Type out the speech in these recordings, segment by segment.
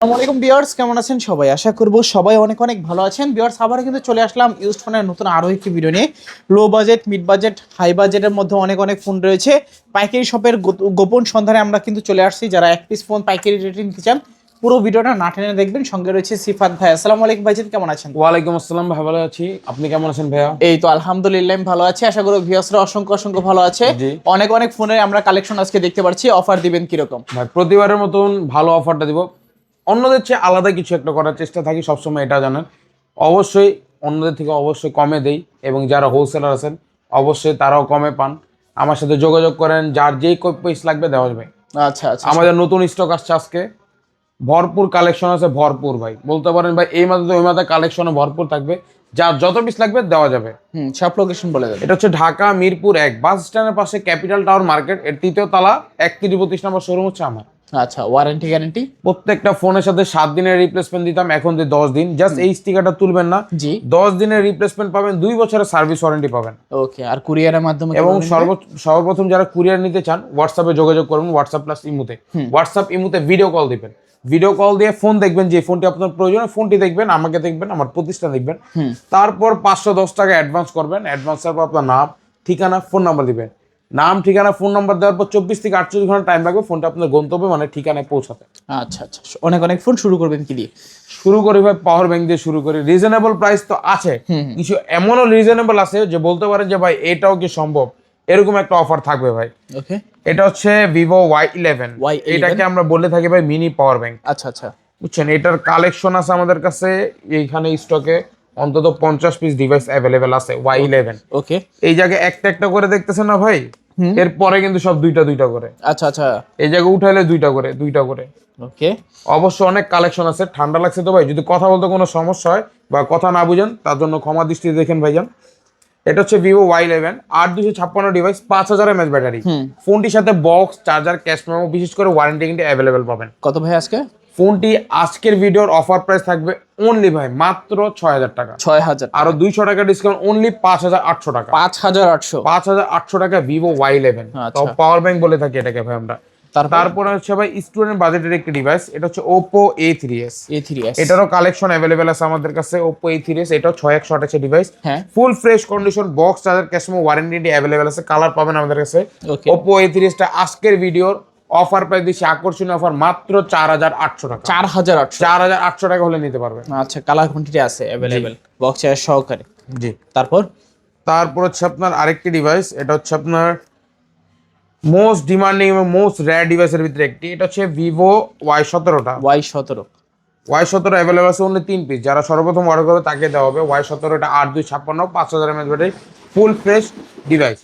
আসসালামু আলাইকুম ভিউয়ার্স, কেমন আছেন সবাই? আশা করব সবাই অনেক অনেক ভালো আছেন। ভিউয়ার্স, আবার কিন্তু চলে আসলাম ইউজড ফোনের নতুন আরো একটি ভিডিও নিয়ে। Low budget, mid budget, high বাজেটের মধ্যে অনেক অনেক ফোন রয়েছে। পাইকারি শপের গোপন সন্ধানে আমরা কিন্তু চলে আসছি। যারা এক পিস ফোন পাইকারি রেটে নিতে চান, পুরো ভিডিওটা না টেনে দেখবেন। সঙ্গে রয়েছে সিফাত ভাই। আসসালামু আলাইকুম ভাইজান, কেমন আছেন? ওয়ালাইকুম আসসালাম ভাই, ভালো আছি। আপনি কেমন আছেন ভাইয়া? এই তো আলহামদুলিল্লাহ আমি ভালো আছি। আশা করি ভিউয়ার্সরা অসংখ্য অসংখ্য ভালো আছে। জি। অনেক অনেক ফোনের আমরা কালেকশন আজকে দেখতে পাচ্ছি। অফার দিবেন কিরকম? ভাই প্রতিবারের মতন ভালো অফারটা দিব। অন্যদের চেয়ে আলাদা কিছু একটা করার চেষ্টা থাকি সবসময়, এটা জানেন। অবশ্যই অন্যদের থেকে অবশ্যই কমে দেই, এবং যারা হোলসেলার আছেন অবশ্যই তারাও কমে পান। আমার সাথে যোগাযোগ করেন, যার যেই পিস লাগবে দেওয়া যাবে। আচ্ছা আচ্ছা, আমাদের নতুন স্টক আসছে আজকে, ভরপুর কালেকশন আছে, ভরপুর ভাই। বলতে পারেন ভাই এই মাত্র ওই মাত্র কালেকশনে ভরপুর থাকবে, যার যত পিস লাগবে দেওয়া যাবে। সব লোকেশন বলে দেন। এটা হচ্ছে ঢাকা মিরপুর 1 বাস স্ট্যান্ডের পাশে ক্যাপিটাল টাওয়ার মার্কেট, এর 3য় তলা 31-32 নম্বর শোরুম হচ্ছে আমার। আচ্ছা, ওয়ারেন্টি গ্যারান্টি? প্রত্যেকটা ফোনের সাথে 7 দিনের রিপ্লেসমেন্ট দিতাম, এখন দিয়ে 10 দিন। জাস্ট এই স্টিকারটা তুলবেন না, জি। 10 দিনের রিপ্লেসমেন্ট পাবেন, 2 বছরের সার্ভিস ওয়ারেন্টি পাবেন। ওকে, আর কুরিয়ারের মাধ্যমে এবং সর্বপ্রথম যারা কুরিয়ার নিতে চান হোয়াটসঅ্যাপে যোগাযোগ করবেন, হোয়াটসঅ্যাপ প্লাস ইমুতে। হোয়াটসঅ্যাপ ইমুতে ভিডিও কল দিবেন, ভিডিও কল দিয়ে ফোন দেখবেন, যে ফোনটি আপনার প্রয়োজন ফোনটি দেখবেন, আমাকে দেখবেন, আমার প্রতিষ্ঠান দেখবেন। তারপর 510 টাকা অ্যাডভান্স করবেন। অ্যাডভান্সের পর আপনার নাম, ঠিকানা, ফোন নাম্বার দিবেন। নাম, ঠিকানা, ফোন নাম্বার দেওয়ার পর 24 থেকে 48 ঘন্টা টাইম লাগবে ফোনটা আপনার গন্তব্যে মানে ঠিকানায় পৌঁছাতে। আচ্ছা আচ্ছা, অনেক অনেক ফোন শুরু করবেন কি দিয়ে? শুরু করি ভাই পাওয়ার ব্যাংক দিয়ে শুরু করি। রিজনেবল প্রাইস তো আছে, কিছু এমনও রিজনেবল আছে যে বলতে পারেন যে ভাই এটাও কি সম্ভব, এরকম একটা অফার থাকবে ভাই। ওকে, এটা হচ্ছে ভিভো Y11। এটাকে আমরা বলে থাকি ভাই মিনি পাওয়ার ব্যাংক। আচ্ছা আচ্ছা, বুঝছেন, এটার কালেকশন আছে আমাদের কাছে এইখানে স্টকে অন্তত 50 পিস ডিভাইস অ্যাভেলেবেল আছে Y11। ওকে, এই জায়গায় একটা একটা করে দেখতেছেন না ভাই, এরপরে কিন্তু সব দুইটা দুইটা করে। আচ্ছা আচ্ছা, এই জায়গায় উঠাইলে দুইটা করে দুইটা করে। ওকে, অবশ্য অনেক কালেকশন আছে। ঠান্ডা লাগছে তো ভাই, যদি কথা বলতে কোনো সমস্যা হয় বা কথা না বুঝেন তার জন্য ক্ষমা দৃষ্টিতে দেখেন ভাইজান। এটা হচ্ছে Vivo Y11, 8256 device, 5000 mAh battery. ফোনটির সাথে বক্স, চার্জার, ক্যাশ মেমো, বিশেষ করে ওয়ারেন্টি কিন্তু অ্যাভেলেবেল পাবেন। কত ভাই আজকে? ফোনটি আজকের ভিডিওর অফার প্রাইস থাকবে অনলি ভাই মাত্র 6000 টাকা। 6000, আরো 200 টাকা ডিসকাউন্ট, অনলি 5800 টাকা। 5800? 5800 টাকা ভিভো Y11। তো আচ্ছা। পাওয়ার ব্যাংক বলে থাকি এটাকে ভাই আমরা। তারপর তারপরে হচ্ছে ভাই স্টুডেন্ট বাজেটের একটি ডিভাইস, এটা হচ্ছে Oppo A3s। A3s, এটারও কালেকশন অ্যাভেলেবেল আছে আমাদের কাছে। Oppo A3s, এটাও 6128 ডিভাইস, হ্যাঁ। ফুল fresh condition, box, charger, cash memo, warranty available আছে। কালার পাবেন আমাদের কাছে। ওকে, Oppo A3s টা আজকের ভিডিওর অফার প্রাইস দিচ্ছি, আকর্ষণীয় অফার, মাত্র 4800 টাকা। 4800? 4800 টাকা হলে নিতে পারবেন। আচ্ছা, কালার কোয়ান্টিটি আছে অ্যাভেলেবেল, বক্স চার্জ সহকারে। জি। তারপর হচ্ছে আপনার আরেকটি ডিভাইস, এটা হচ্ছে আপনার মোস্ট ডিমান্ডিং এবং মোস্ট রেয়ার ডিভাইসের ভিতরে একটি। এটা হচ্ছে ভিভো Y17টা। Y17? Y17 অ্যাভেলেবল আছে অনলি 3 পিস। যারা সর্বপ্রথম অর্ডার করবে তাকে দেওয়া হবে Y17। এটা 8256, 5000 mAh battery, full fresh device.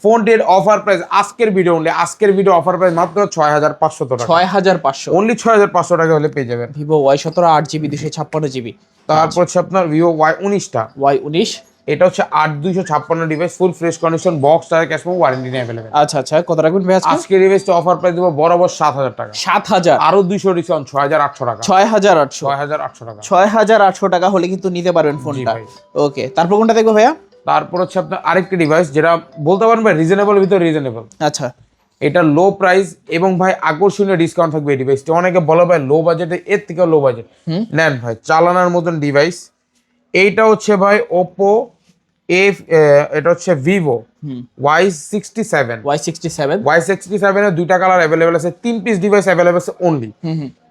ফোনটির অফার প্রাইস আজকের ভিডিও অনলি, আজকের ভিডিও অফার প্রাইস মাত্র 6500 টাকা। 6500? অনলি 6500 টাকা হলে পেয়ে যাবেন। Vivo Y17 8GB 256GB। তারপর হচ্ছে আপনার ভিভো Y19টা। Y19? এটা হচ্ছে 8256 device, full fresh condition, box, charger, cash memo, warranty নিয়ে অ্যাভেলেবল। আচ্ছা আচ্ছা, কত রাখবেন ভাই আজকে? আজকের ডিভাইসটা অফার প্রাইস দেবো বরাবর 7000 টাকা। 7000? আরো 200 ডিসকাউন্ট, 6800 টাকা। 6800? 6800 টাকা। 6800 টাকা হলে কিন্তু নিতে পারবেন ফোনটা। ভাই। ওকে, তারপর কোনটা দেখবো ভাইয়া? তারপর হচ্ছে আপনার আরেকটি ডিভাইস, যেটা বলতে পারেন ভাই রিজনেবল ভিতরে রিজনেবল। আচ্ছা, এটা লো প্রাইস এবং ভাই আকর্ষণীয় ডিসকাউন্ট থাকবে এই ডিভাইসটি। অনেকে বলে ভাই লো বাজেটে, এর থেকে লো বাজেট নেন ভাই, চালানোর মতন ডিভাইস। এইটা হচ্ছে ভাই ওপো এটা হচ্ছে ভিভো Y67। Y67 এর দুইটা কালার অ্যাভেলেবেল আছে, 3 পিস ডিভাইস অ্যাভেলেবেল আছে অনলি।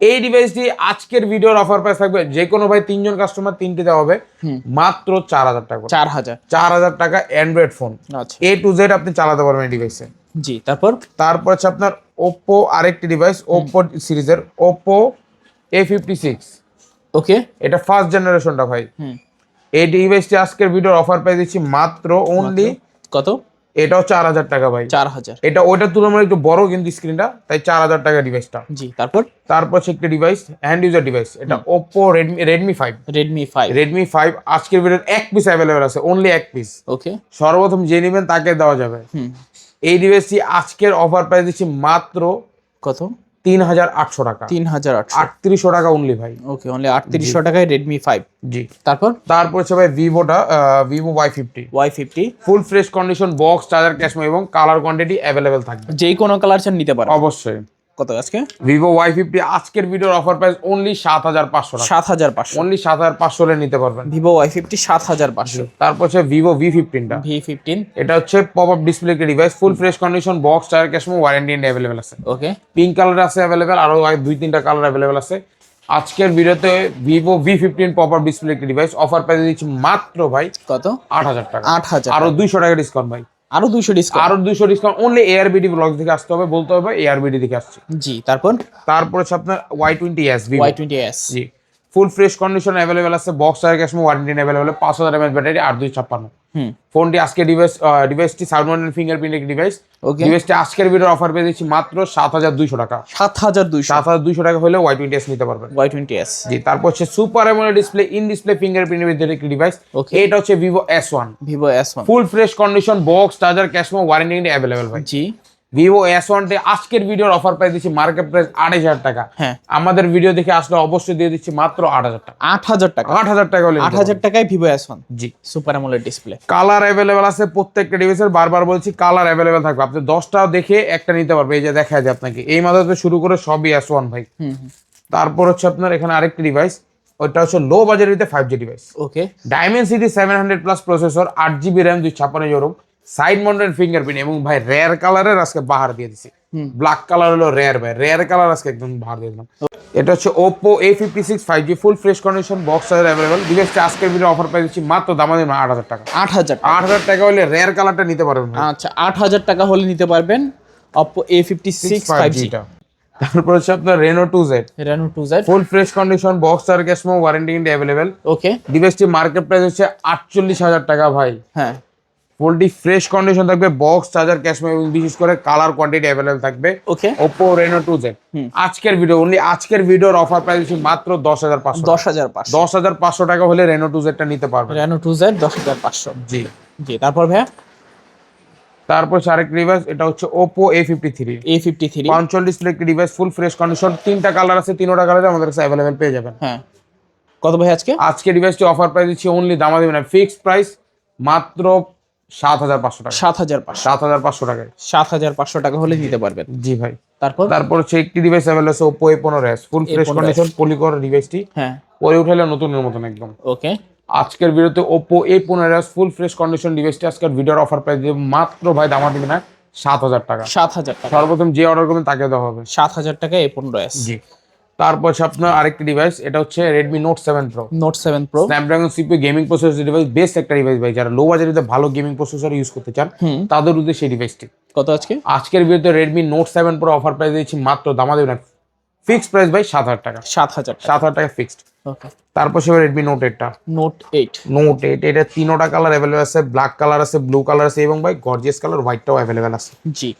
এই ডিভাইসটি আজকের ভিডিওর অফার প্রাইস থাকবে, যে কোনো ভাই 3 জন কাস্টমার 3টি দেওয়া হবে মাত্র 4000 টাকা। 4000 টাকা অ্যান্ড্রয়েড ফোন, আচ্ছা, A to Z আপনি চালাতে পারবেন এই ডিভাইসে। জি। তারপর হচ্ছে আপনার ওপ্পো আরেকটি ডিভাইস, ওপ্পো সিরিজের ওপ্পো A56। ওকে, এটা ফার্স্ট জেনারেশনটা ভাই। এই ডিভাইসটি আজকের ভিডিওর অফার প্রাইস দিচ্ছি মাত্র অনলি কত? এটাও 4000 টাকা ভাই। 4000? এটা ওইটার তুলনায় একটু বড় কিন্তু স্ক্রিনটা, তাই 4000 টাকা ডিভাইসটা। জি। তারপর হচ্ছে একটা ডিভাইস, হ্যান্ড ইউজার ডিভাইস, এটা ওপ্পো রেডমি 5 আজকের ভিডিওর এক পিস অ্যাভেলেবেল আছে, অনলি এক পিস। ওকে, সর্বপ্রথম যে নেবেন তাকে দেওয়া যাবে। এই ডিভাইসটি আজকের অফার প্রাইস দিচ্ছি মাত্র কত? 3800 টাকা। 3800? 3800 টাকা অনলি ভাই। ওকে, অনলি 3800 টাকায় রেডমি 5। জি। তারপর হচ্ছে ভাই ভিভো Y50 ফুল fresh condition, box, charger, cash memo এবং কালার কোয়ান্টিটি অ্যাভেলেবেল থাকবে। যেই কোনো কালার চান নিতে পারো অবশ্যই। কত আজকে? ভিভো Y50 আজকের ভিডিওর অফার প্রাইস অনলি 7500 টাকা। 7500, অনলি 7500 হলে নিতে পারবেন। Vivo Y50 7500। তারপর হচ্ছে ভিভো V15টা, V15 এটা হচ্ছে পপ আপ ডিসপ্লে একটা device, full fresh condition, box টায়ার ক্যাশমো, ওয়ারেন্টি এন্ড अवेलेबल আছে। ওকে, পিঙ্ক কালার আছে अवेलेबल, আরো 2-3টা কালার अवेलेबल আছে। আজকের ভিডিওতে Vivo V15 pop up display একটা ডিভাইস অফার প্রাইস দিচ্ছি মাত্র ভাই কত? 8000 টাকা। 8000, আরো 200 টাকা ডিসকাউন্ট ভাই, আরো 200 ডিসকাউন্ট। আরো 200 ডিসকাউন্ট। অনলি এআরবিডি ব্লগ থেকে আসতে হবে, বলতে হবে এআরবিডি থেকে আসছে। জি, তারপর তারপর হচ্ছে আপনার Y20s ভিভো, Y20s। জি ফুল ফ্রেশ কন্ডিশন अवेलेबल আছে, বক্স টায়ার cash memo, warranty available, 5000 mAh battery, 8256। ফোনটি আজকে ডিভাইসটি সাউন্ড অ্যান্ড ফিঙ্গারপ্রিন্ট ডিভাইস। ওকে, ডিভাইসটি আজকের ভিডিওর অফার পেয়ে দিচ্ছি মাত্র 7200 টাকা। 7200, 7200 টাকা হলে Y20s নিতে পারবেন। Y20s। জি, তারপর হচ্ছে super AMOLED display, in display fingerprint এর একটি ডিভাইস। ওকে, এটা হচ্ছে ভিভো S1, ভিভো S1। ফুল fresh condition, box charger cash memo, warranty available ভাই। জি, ভিভো S1 তে আজকের ভিডিওর অফার প্রাইস দিচ্ছি মার্কেট প্রাইস 8000 টাকা। হ্যাঁ, আমাদের ভিডিও দেখে আসলে অবশ্যই দিয়ে দিচ্ছি মাত্র 8000 টাকা। 8000 টাকা। 8000 টাকা হলে 8000 টাকায় ভিভো S1 জি। Super AMOLED display. Colour available আছে প্রত্যেকটা ডিভাইসের, বারবার বলছি কালার अवेलेबल থাকবে, আপনি 10টা দেখে একটা নিতে পারবে। এই যে দেখা যায় আপনাকে এই মাথা থেকে শুরু করে সবই S1 ভাই। তারপর হচ্ছে আপনার এখানে আরেকটি ডিভাইস, ওটা হচ্ছে লো বাজেটের 5G device. Okay, Dimensity 700 plus processor, 8GB RAM, 256GB, side mounted fingerprint, এবং ভাই রেয়ার কালারের আজকে বাহার দিয়ে দিছি। ব্ল্যাক কালার হলো রেয়ার ভাই, রেয়ার কালার আজকে একদম বাহার দিয়ে দিলাম। এটা হচ্ছে Oppo A56 5G, ফুল fresh condition, box charger available. ডিভাইসটা আজকের ভিডিও অফার প্রাইস দিচ্ছি মাত্র দামাদি 8000 টাকা। 8000। 8000 টাকা হলে রেয়ার কালারটা নিতে পারবেন ভাই। আচ্ছা, 8000 টাকা হলে নিতে পারবেন Oppo A56 5G। তারপর হচ্ছে আপনার Reno 2Z, Reno 2Z, full fresh condition, box charger cash memo, warranty available. Okay, ডিভাইসটি মার্কেট প্রাইস হচ্ছে 48000 টাকা ভাই। হ্যাঁ, ফুলটি ফ্রেশ কন্ডিশন থাকবে, বক্স চার্জার ক্যাশমো, এবং বিশেষ করে কালার কোয়ান্টিটি अवेलेबल থাকবে। ওকে, Oppo Reno 2Z আজকের ভিডিও অনলি, আজকের ভিডিওর অফার প্রাইস হচ্ছে মাত্র 10500। 10500। 10500 টাকা হলে Reno 2Z টা নিতে পারবেন। Reno 2Z 10500। জি জি, তারপর ভাইয়া তারপর আরেকটা ডিভাইস, এটা হচ্ছে Oppo A53, A53। Punctual display একটি ডিভাইস, ফুল ফ্রেশ কন্ডিশন, 3টা কালার আছে, 3টা কালারে আমাদের কাছে अवेलेबल পেয়ে যাবেন। হ্যাঁ, কত ভাই আজকে? আজকে ডিভাইসটি অফার প্রাইস দিচ্ছি অনলি, দামা দিবেন না, ফিক্সড প্রাইস মাত্র 7500 টাকা। 7500। 7500 টাকায় 7500 টাকা হলে নিতে পারবেন। জি ভাই। তারপর হচ্ছে একটি ডিভাইস अवेलेबल আছে Oppo A15s, full fresh A15s condition, পলিকর ডিভাইসটি, হ্যাঁ, পরে উঠাইলে নতুনের মতন একদম। ওকে, আজকের ভিডিওতে Oppo A15s full fresh condition ডিভাইসটি আজকের ভিডিওর অফার প্রাইস দিয়ে মাত্র ভাই দামা দিবেন না 7000 টাকা। 7000 টাকা। সর্বপ্রথম যে অর্ডার করবেন তাকে দেওয়া হবে 7000 টাকায় A15s। জি। তারপর হচ্ছে আপনার আরেকটি ডিভাইস, এটা হচ্ছে Redmi Note 7 Pro, Note 7 Pro, Snapdragon CPU gaming processor device, best একটা ডিভাইস ভাই। যারা লো বাজেটে ভালো গেমিং প্রসেসর ইউজ করতে চান তাদের উদ্দেশ্যে এই ডিভাইসটি। কত আজকে? আজকের ভিডিওতে Redmi Note 7 Pro offer price দিচ্ছি মাত্র দামা দেবেন না, ফিক্সড প্রাইস ভাই 7000 টাকা। 7000 টাকা। 7000 টাকা ফিক্সড। ওকে, তারপর সে Redmi Note 8টা, Note 8। Note 8 এটা 3টা কালার अवेलेबल আছে, ব্ল্যাক কালার আছে, ব্লু কালার আছে, এবং ভাই গর্জিয়াস কালার হোয়াইটটাও अवेलेबल আছে। জি,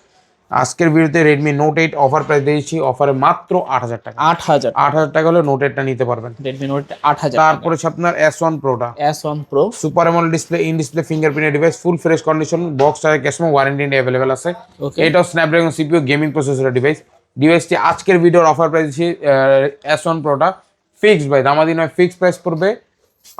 আজকের ভিডিওতে Redmi Note 8 অফার প্রাইস দিয়েছি, অফারে মাত্র 8000 টাকা। 8000। 8000 টাকা হলে Note 8টা নিতে পারবেন। Redmi Note 8000। তারপরে হচ্ছে আপনার S1 Proটা, S1 Pro, super AMOLED display, in display fingerprint device, full fresh condition, box charger cash memo, warranty available আছে। ওকে, এটাও স্ন্যাপড্রাগন CPU গেমিং প্রসেসরের ডিভাইস। ডিভাইসটি আজকের ভিডিওর অফার প্রাইস দিচ্ছি S1 Proটা ফিক্সড ভাই, দামাদি নয়, ফিক্সড প্রাইস পড়বে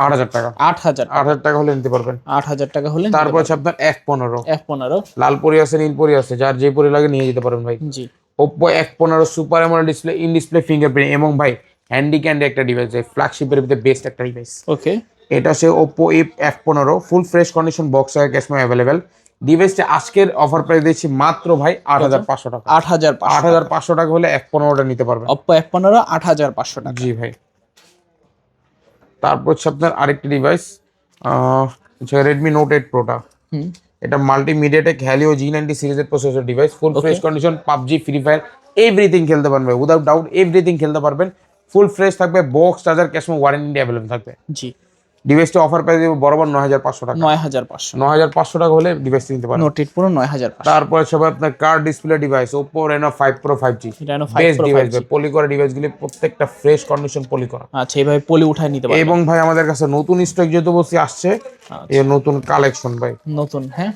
8000 টাকা। 8000। 8000 টাকা হলে নিতে পারবেন। 8000 টাকা হলে তারপর হচ্ছে আপনার F15, F15। লাল পরি আছে, নীল পরি আছে, যার যে পরি লাগে নিয়ে যেতে পারেন ভাই। জি, Oppo F15 super AMOLED display, in display fingerprint, এবং ভাই হ্যান্ডি ক্যান্ডি একটা ডিভাইস, ফ্ল্যাগশিপের ভিতরে বেস্ট একটা ডিভাইস। ওকে, এটা হচ্ছে Oppo F15 ফুল fresh condition, box charger ক্যাশমো available. ডিভাইসটা আজকের অফার প্রাইস দিচ্ছি মাত্র ভাই 8500 টাকা। 8500। 8500 টাকা হলে F15টা নিতে পারবেন। Oppo F15 8500 টাকা। জি ভাই। তারপর হচ্ছে আপনার আরেকটি ডিভাইস, Redmi Note 8 Proটা, এটা মাল্টিমিডিয়া টেক হ্যালিও G90 সিরিজের processor device, full fresh condition, PUBG, free fire everything খেলতে পারবেন উইদাউট ডাউট, এভরিথিং খেলতে পারবেন। ফুল ফ্রেশ থাকবে, box charger cash memo, warranty available থাকবে। জি, ডিভাইসটি অফার প্রাইস দেব বরাবর 9500 টাকা। 9500। 9500 টাকা হলে ডিভাইসটি নিতে পারবেন। Note 8 Pro 9500। তারপর সব আপনার কার display device Oppo Reno 5 Pro 5G, Reno 5 best Pro device 5G। ভাই, পলি করা ডিভাইসগুলি প্রত্যেকটা ফ্রেশ কন্ডিশন পলি করা। আচ্ছা, এইভাবে পলি উঠায় নিতে পারবেন। এবং ভাই আমাদের কাছে নতুন স্টক যেহেতু বলছি আসছে, এই নতুন কালেকশন ভাই, নতুন, হ্যাঁ,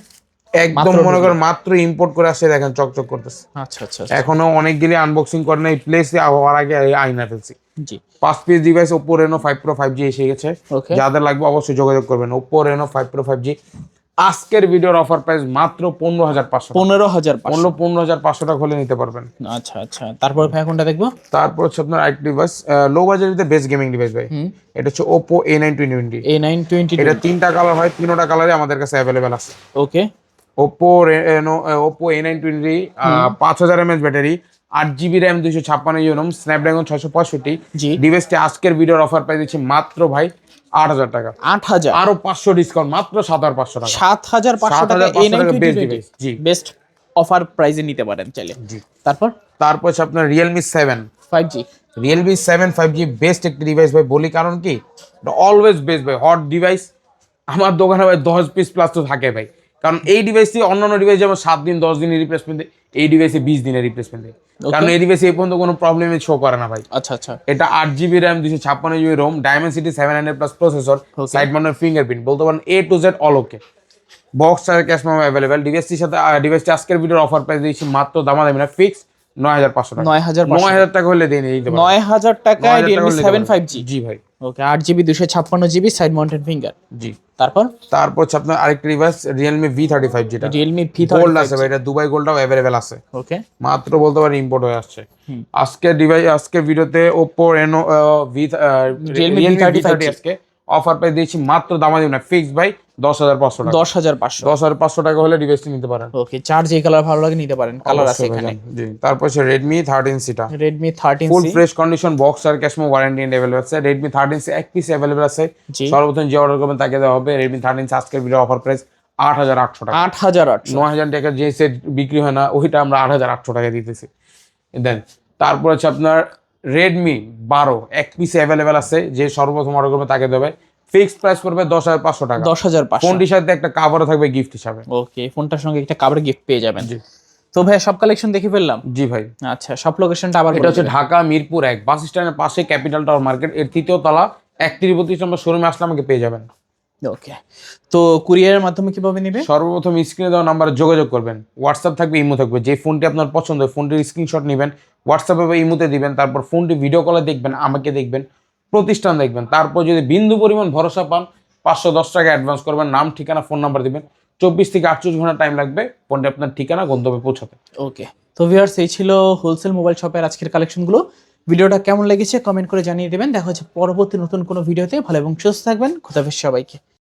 একদম মনে করেন মাত্র ইম্পোর্ট করে আসছে, দেখেন চকচক করতেছে। আচ্ছা আচ্ছা, এখনো অনেকগুলি আনবক্সিং করে নাই, প্লেসে আবার আগে আইনা ফেলছি। জি, 5 piece device Oppo Reno 5 Pro 5G এসে গেছে। ওকে, যাদের লাগবে অবশ্যই যোগাযোগ করবেন। Oppo Reno 5 Pro 5G আজকের ভিডিওর অফার প্রাইস মাত্র 15,500 15,500। 15,500 টাকা হলে নিতে পারবেন। আচ্ছা আচ্ছা, তারপর ভাই কোনটা দেখবো? তারপর হচ্ছে আপনার আরেকটি ডিভাইস, লো বাজেটের বেস্ট গেমিং ডিভাইস ভাই। এটা হচ্ছে Oppo A9 2020। A9 এটা 20। তিনটা কালার হয়, তিনটা কালারে আমাদের কাছে অ্যাভেলেবেল আছে। ওকে। Oppo A9 20, 5000 mAh battery, 8GB RAM, 256GB ROM, Snapdragon 665। জি। ডিভাইসটি আজকের ভিডিওর অফার প্রাইস দিচ্ছি মাত্র ভাই 8,000 টাকা। 8,000। আরো 500 ডিসকাউন্ট, মাত্র 7,500 টাকা। 7,500 টাকা 7,500 A9 টাকা বেস্ট 2020। ডিভাইস। জি বেস্ট অফার প্রাইসে নিতে পারেন চাইলে। জি। তারপর তারপর হচ্ছে আপনার Realme 7। 5G। Realme 7 5G best একটি ডিভাইস ভাই, বলি কারণ কি, অলওয়েজ বেস্ট ভাই, হট ডিভাইস। আমার দোকানে ভাই 10 পিস প্লাস তো থাকে ভাই, কারণ এই ডিভাইসটি অন্যান্য ডিভাইস যেমন 7 দিন 10 দিনের রিপ্লেসমেন্ট দেয়, এই ডিভাইসে 20 দিনের রিপ্লেসমেন্ট দেয়। কারণ এই ডিভাইসে এই পর্যন্ত কোনো প্রবলেম শো করে না ভাই। আচ্ছা আচ্ছা। এটা 8GB RAM, 256GB ROM, Dimensity 700 plus processor, side mounted fingerprint, বলতে পারেন A to Z all okay. Box আর ক্যাশ মেমো অ্যাভেলেবেল। ডিভাইসটির সাথে ডিভাইসটি আজকের ভিডিওর অফার প্রাইস দিয়েছি মাত্র দামাদামি না, ফিক্স 9,500 টাকা। 9,500। 9,000 টাকা হলে দিয়ে দিতে পারবেন। 9,000 টাকায় 9,000 Realme হলে 7 দিতে পারবেন। 5G। জি ভাই। Okay, 8GB 256GB side mounted finger. জি। তারপর তারপর হচ্ছে আপনার আরেকটি ডিভাইস Realme V35, যেটা Realme গোল্ড আছে V35। ভাই, এটা দুবাই গোল্ডটাও অ্যাভেলেবেল আছে, ওকে। মাত্র বলতে পারেন ইম্পোর্ট হয়ে আসছে। আজকের ডিভাইস, আজকের ভিডিওতে Oppo Reno Realme Realme V30 V30 আজকে অফার প্রাইস দিয়েছি মাত্র দামাদি না, ফিক্স ভাই 10,500 টাকা। 10,500। 10,500 টাকা হলে ডিভাইসটি নিতে পারেন। ওকে, চার যে কালার ভালো লাগে নিতে পারেন, কালার আছে অবশ্যই এখানে। ভাইজান। জি। তারপর হচ্ছে Redmi 13C টা, Redmi 13C। Full fresh condition, box আর ক্যাশমো ওয়ারেন্টি এন্ড अवेलेबल আছে। Redmi 13C এক পিস अवेलेबल আছে। জি। সর্বপ্রথম যে অর্ডার করবেন তাকে দেওয়া হবে। Redmi 13C আজকের ভিডিও অফার প্রাইস 8,800 টাকা। 8,800। 9,000 টাকার যে সেট বিক্রি হয় না, ওইটা আমরা 8,800 টাকা দিতেছি। দেন তারপর হচ্ছে আপনার Redmi 12 এক পিস অ্যাভেলেবেল আছে, যে সর্বপ্রথম অর্ডার করবে তাকে দেবে। ফিক্সড প্রাইস পড়বে 10,500 টাকা। 10,500। ফোনটির সাথে একটা কাভারও থাকবে গিফট হিসাবে। ওকে, ফোনটার সঙ্গে একটা কাভার গিফট পেয়ে যাবেন। জি। তো ভাই সব কালেকশন দেখে ফেললাম। জি ভাই। আচ্ছা, সব লোকেশনটা আবার এটা হচ্ছে ঢাকা মিরপুর 1 বাস স্ট্যান্ডের পাশে ক্যাপিটাল টাওয়ার মার্কেট, এর 3য় তলা, 31 নম্বর শোরুমে আসলে আমাকে পেয়ে যাবেন। ওকে। তো কুরিয়ারের মাধ্যমে কিভাবে নেবে? সর্বপ্রথম স্ক্রিনে দেওয়া নাম্বারে যোগাযোগ করবেন। হোয়াটসঅ্যাপ থাকবে, ইমো থাকবে। যে ফোনটি আপনার পছন্দ হয় ফোনটির স্ক্রিনশট নেবেন, হোয়াটসঅ্যাপে বা ইমোতে দিবেন। তারপর ফোনটি ভিডিও কলে দেখবেন, আমাকে দেখবেন, প্রতিষ্ঠান দেখবেন। তারপর যদি বিন্দু পরিমাণ ভরসা পান, 510 টাকা অ্যাডভান্স করবেন, নাম ঠিকানা ফোন নাম্বার দিবেন। 24 থেকে 48 ঘন্টা টাইম লাগবে ফোনটি আপনার ঠিকানা গন্তব্যে পৌঁছাতে। ওকে। তো ভিউয়ার্স, এই ছিল হোলসেল মোবাইল শপের আজকের কালেকশনগুলো। ভিডিওটা কেমন লেগেছে কমেন্ট করে জানিয়ে দেবেন। দেখা হচ্ছে পরবর্তী নতুন কোনো ভিডিওতে। ভালো এবং সুস্থ থাকবেন। খোদা হাফেজ সবাইকে।